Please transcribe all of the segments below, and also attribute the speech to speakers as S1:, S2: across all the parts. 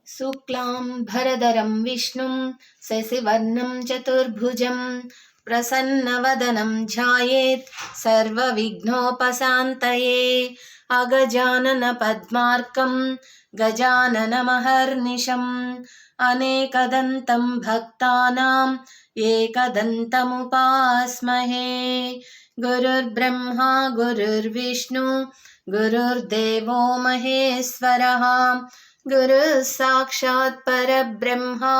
S1: शुक्लां भरधरं विष्णुं शशिवर्णं चतुर्भुजं प्रसन्नवदनं ध्यायेत् सर्वविघ्नोपशान्तये। अगजानन पद्मार्कं गजाननमहर्निशम् अनेकदन्तं भक्तानां एकदन्तमुपास्महे। गुरुर्ब्रह्मा गुरुर्विष्णु गुरुर्देवो महेश्वरः गुरु साक्षात् परब्रह्मा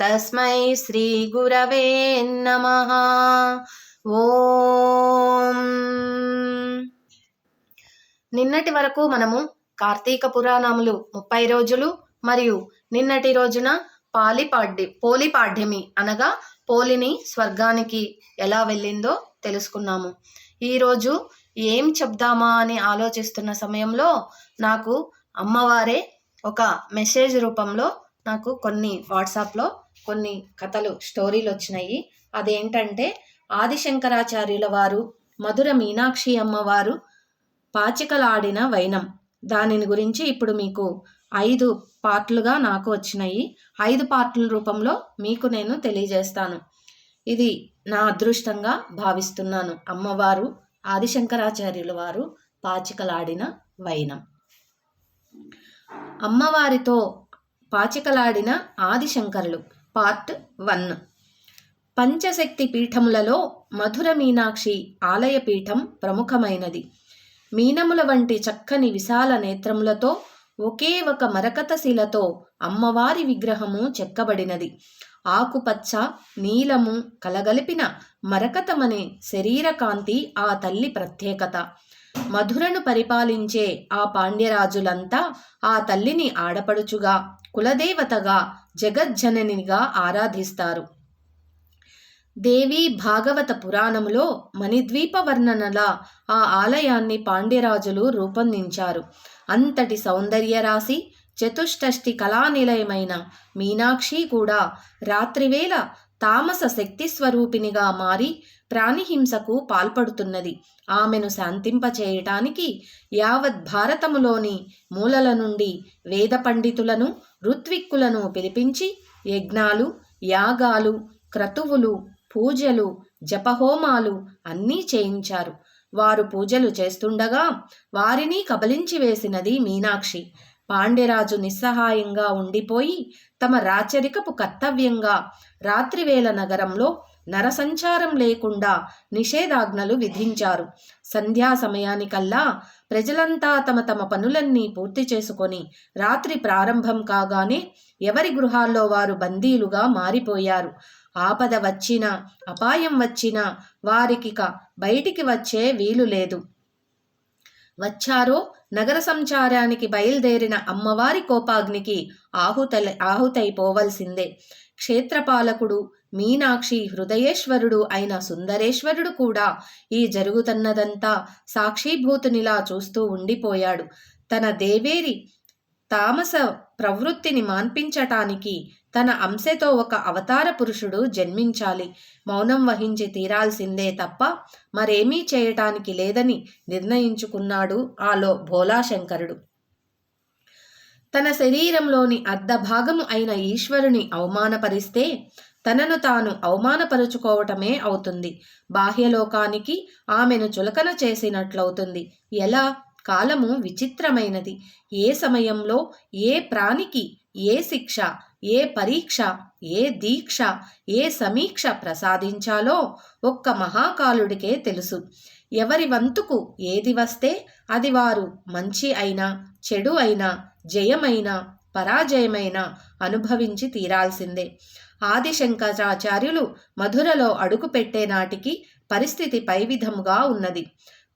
S1: तस्मै श्री गुरवे नमः। ఓం. నిన్నటి వరకు మనము కార్తీక పురాణములు 30 రోజులు మరియు నిన్నటి రోజున పోలిపాడ్యమి అనగా పోలిని స్వర్గానికి ఎలా వెళ్ళిందో తెలుసుకున్నాము. ఈరోజు ఏం చెప్దామా అని ఆలోచిస్తున్న సమయంలో నాకు అమ్మవారే ఒక మెసేజ్ రూపంలో నాకు వాట్సాప్లో కొన్ని కథలు స్టోరీలు వచ్చినాయి. అదేంటంటే ఆదిశంకరాచార్యుల వారు మధుర మీనాక్షి అమ్మవారు పాచికలాడిన వైనం, దానిని గురించి ఇప్పుడు మీకు 5 పార్ట్లుగా నాకు వచ్చినాయి. 5 పార్ట్ల రూపంలో మీకు నేను తెలియజేస్తాను. ఇది నా అదృష్టంగా భావిస్తున్నాను. అమ్మవారు ఆదిశంకరాచార్యుల వారు పాచికలాడిన వైనం. అమ్మవారితో పాచికలాడిన ఆదిశంకరులు పార్ట్ 1. పంచశక్తి పీఠములలో మధుర మీనాక్షి ఆలయ పీఠం ప్రముఖమైనది. మీనముల వంటి చక్కని విశాల నేత్రములతో ఒకే ఒక మరకత శిలతో అమ్మవారి విగ్రహము చెక్కబడినది. ఆకుపచ్చ నీలము కలగలిపిన మరకతమనే శరీర కాంతి ఆ తల్లి ప్రత్యేకత. మధురను పరిపాలించే ఆ పాండ్యరాజులంతా ఆ తల్లిని ఆడపడుచుగా, కులదేవతగా, జగజ్జననిగా ఆరాధిస్తారు. దేవి భాగవత పురాణములో మణిద్వీప వర్ణనలా ఆ ఆలయాన్ని పాండ్యరాజులు రూపొందించారు. అంతటి సౌందర్య రాశి చతుష్టష్టి కళానిలయమైన మీనాక్షి కూడా రాత్రివేళ తామస శక్తి స్వరూపినిగా మారి ప్రాణిహింసకు పాల్పడుతున్నది. ఆమెను శాంతింపచేయటానికి యావత్ భారతములోని మూలల నుండి వేద పండితులను, ఋత్విక్కులను పిలిపించి యజ్ఞాలు, యాగాలు, క్రతువులు, పూజలు, జపహోమాలు అన్నీ చేయించారు. వారు పూజలు చేస్తుండగా వారిని కబలించి వేసినది మీనాక్షి. పాండ్యరాజు నిస్సహాయంగా ఉండిపోయి తమ రాచరికపు కర్తవ్యంగా రాత్రివేళ నగరంలో నరసంచారం లేకుండా నిషేధాజ్ఞలు విధించారు. సంధ్యా సమయానికల్లా ప్రజలంతా తమ తమ పనులన్నీ పూర్తి చేసుకొని రాత్రి ప్రారంభం కాగానే ఎవరి గృహాల్లో వారు బందీలుగా మారిపోయారు. ఆపద వచ్చినా, అపాయం వచ్చినా వారికిక బయటికి వచ్చే వీలు లేదు. వచ్చారో నగర సంచారానికి బయలుదేరిన అమ్మవారి కోపాగ్నికి ఆహుతైపోవలసిందే. క్షేత్రపాలకుడు, మీనాక్షి హృదయేశ్వరుడు అయిన సుందరేశ్వరుడు కూడా ఈ జరుగుతున్నదంతా సాక్షిభూతునిలా చూస్తూ ఉండిపోయాడు. తన దేవేరి తామస ప్రవృత్తిని మాన్పించటానికి తన అంశతో ఒక అవతార పురుషుడు జన్మించాలి. మౌనం వహించి తీరాల్సిందే తప్ప మరేమీ చేయటానికి లేదని నిర్ణయించుకున్నాడు ఆలో భోలాశంకరుడు. తన శరీరంలోని అర్ధభాగము అయిన ఈశ్వరుని అవమానపరిస్తే తనను తాను అవమానపరుచుకోవటమే అవుతుంది. బాహ్యలోకానికి ఆమెను చులకన చేసినట్లవుతుంది. ఎలా? కాలము విచిత్రమైనది. ఏ సమయంలో ఏ ప్రాణికి ఏ శిక్ష, ఏ పరీక్ష, ఏ దీక్ష, ఏ సమీక్ష ప్రసాదించాలో ఒక్క మహాకాలుడికే తెలుసు. ఎవరి వంతుకు ఏది వస్తే అది వారు మంచి అయినా, చెడు అయినా, జయమైనా, పరాజయమైనా అనుభవించి తీరాల్సిందే. ఆదిశంకరాచార్యులు మధురలో అడుగు పెట్టే నాటికి పరిస్థితి పై విధముగా ఉన్నది.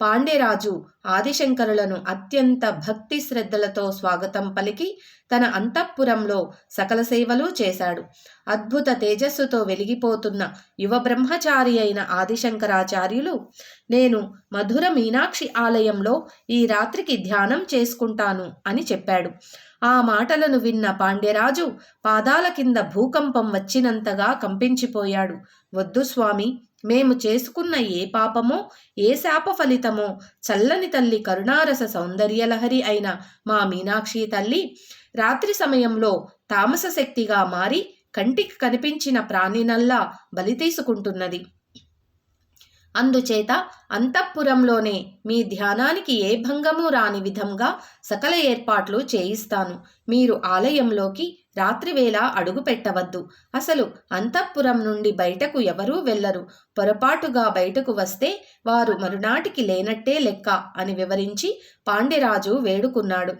S1: పాండ్యరాజు ఆదిశంకరులను అత్యంత భక్తి శ్రద్ధలతో స్వాగతం పలికి తన అంతఃపురంలో సకల సేవలు చేశాడు. అద్భుత తేజస్సుతో వెలిగిపోతున్న యువ బ్రహ్మచారి అయిన ఆదిశంకరాచార్యులు, నేను మధుర మీనాక్షి ఆలయంలో ఈ రాత్రికి ధ్యానం చేసుకుంటాను అని చెప్పాడు. ఆ మాటలను విన్న పాండ్యరాజు పాదాల కింద భూకంపం వచ్చినంతగా కంపించిపోయాడు. వద్దు స్వామి, మేము చేసుకున్న ఏ పాపమో ఏ శాప ఫలితమో చల్లని తల్లి కరుణారస సౌందర్యలహరి అయిన మా మీనాక్షి తల్లి రాత్రి సమయంలో తామస శక్తిగా మారి కంటికి కనిపించిన ప్రాణినల్లా బలి తీసుకుంటున్నది. అందుచేత అంతఃపురంలోనే మీ ధ్యానానికి ఏ భంగము రాని విధంగా సకల ఏర్పాట్లు చేయిస్తాను. మీరు ఆలయంలోకి రాత్రివేళ అడుగు పెట్టవద్దు. అసలు అంతఃపురం నుండి బయటకు ఎవరూ వెళ్లరు. పొరపాటుగా బయటకు వస్తే వారు మరునాటికి లేనట్టే లెక్క అని వివరించి పాండ్యరాజు వేడుకున్నాడు.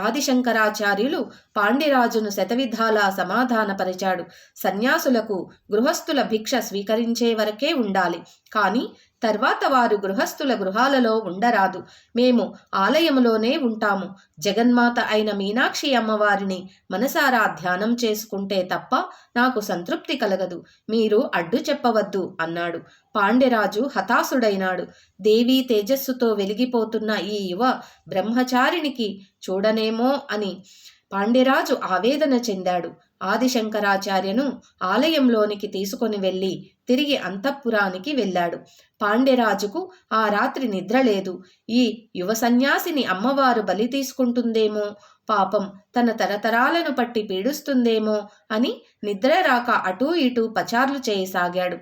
S1: ఆదిశంకరాచార్యులు పాండ్యరాజును శతవిధాలా సమాధానపరిచాడు. సన్యాసులకు గృహస్థుల భిక్ష స్వీకరించే వరకే ఉండాలి, కానీ తర్వాత వారు గృహస్థుల గృహాలలో ఉండరాదు. మేము ఆలయములోనే ఉంటాము. జగన్మాత అయిన మీనాక్షి అమ్మవారిని మనసారా ధ్యానం చేసుకుంటే తప్ప నాకు సంతృప్తి కలగదు. మీరు అడ్డు చెప్పవద్దు అన్నాడు. పాండ్యరాజు హతాశుడైనాడు. దేవీ తేజస్సుతో వెలిగిపోతున్న ఈ యువ బ్రహ్మచారినికి చూడనేమో అని పాండ్యరాజు ఆవేదన చెందాడు. ఆదిశంకరాచార్యను ఆలయంలోనికి తీసుకొని వెళ్ళి తిరిగి అంతఃపురానికి వెళ్ళాడు. పాండ్యరాజుకు ఆ రాత్రి నిద్ర లేదు. ఈ యువ సన్యాసిని అమ్మవారు బలి తీసుకుంటుందేమో, పాపం తన తరతరాలను పట్టి పీడిస్తుందేమో అని నిద్ర రాక అటూ ఇటూ పచార్లు చేయసాగాడు.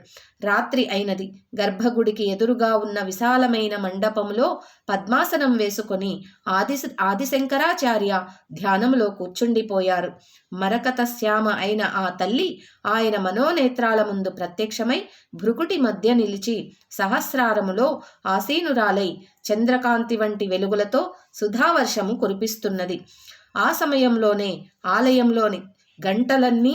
S1: రాత్రి అయినది. గర్భగుడికి ఎదురుగా ఉన్న విశాలమైన మండపంలో పద్మాసనం వేసుకొని ఆదిశంకరాచార్య ధ్యానంలో కూర్చుండిపోయారు. మరకత శ్యామ అయిన ఆ తల్లి ఆయన మనోనేత్రాల ముందు ప్రత్యక్షమై భృకుటి మధ్య నిలిచి సహస్రారములో ఆసీనురాలై చంద్రకాంతి వంటి వెలుగులతో సుధావర్షము కురిపిస్తున్నది. ఆ సమయంలోనే ఆలయంలోని గంటలన్నీ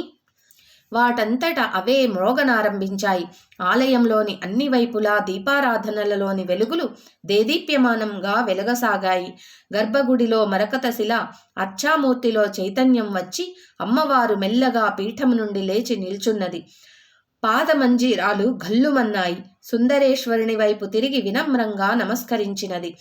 S1: వాటంతట అవే మ్రోగనారంభించాయి. ఆలయంలోని అన్ని వైపులా దీపారాధనలలోని వెలుగులు దేదీప్యమానంగా వెలగసాగాయి. గర్భగుడిలో మరకత శిల అర్చామూర్తిలో చైతన్యం వచ్చి అమ్మవారు మెల్లగా పీఠం నుండి లేచి నిల్చున్నది. పాదమంజీరాలు ఘల్లుమన్నాయి. సుందరేశ్వరుని వైపు తిరిగి వినమ్రంగా నమస్కరించినది.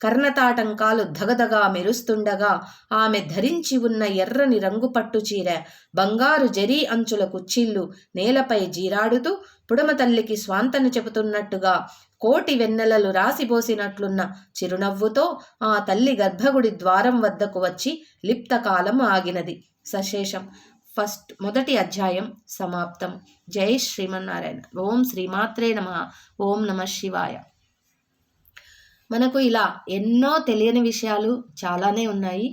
S1: కర్ణతాటంకాలు ధగధగా మెరుస్తుండగా ఆమె ధరించి ఉన్న ఎర్రని రంగు పట్టు చీర, బంగారు జరీ అంచుల కుచ్చిళ్ళు నేలపై జీరాడుతూ పుడమ తల్లికి స్వాంతన చెబుతున్నట్టుగా కోటి వెన్నెలలు రాసిబోసినట్లున్న చిరునవ్వుతో ఆ తల్లి గర్భగుడి ద్వారం వద్దకు వచ్చి లిప్తకాలం ఆగినది. సశేషం. మొదటి అధ్యాయం సమాప్తం. జై శ్రీమన్నారాయణ. ఓం శ్రీమాత్రే నమః. ఓం నమః శివాయ. మనకు ఇలా ఎన్నో తెలియని విషయాలు చాలానే ఉన్నాయి.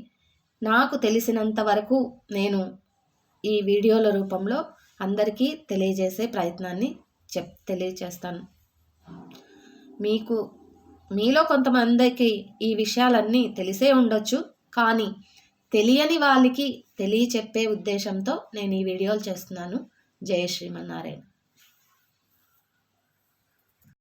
S1: నాకు తెలిసినంత వరకు నేను ఈ వీడియోల రూపంలో అందరికీ తెలియజేసే ప్రయత్నాన్ని తెలియజేస్తాను. మీలో కొంతమందికి ఈ విషయాలన్నీ తెలిసే ఉండొచ్చు, కానీ తెలియని వాళ్ళకి తెలియచెప్పే ఉద్దేశంతో నేను ఈ వీడియోలు చేస్తున్నాను. జై శ్రీమన్నారాయణ.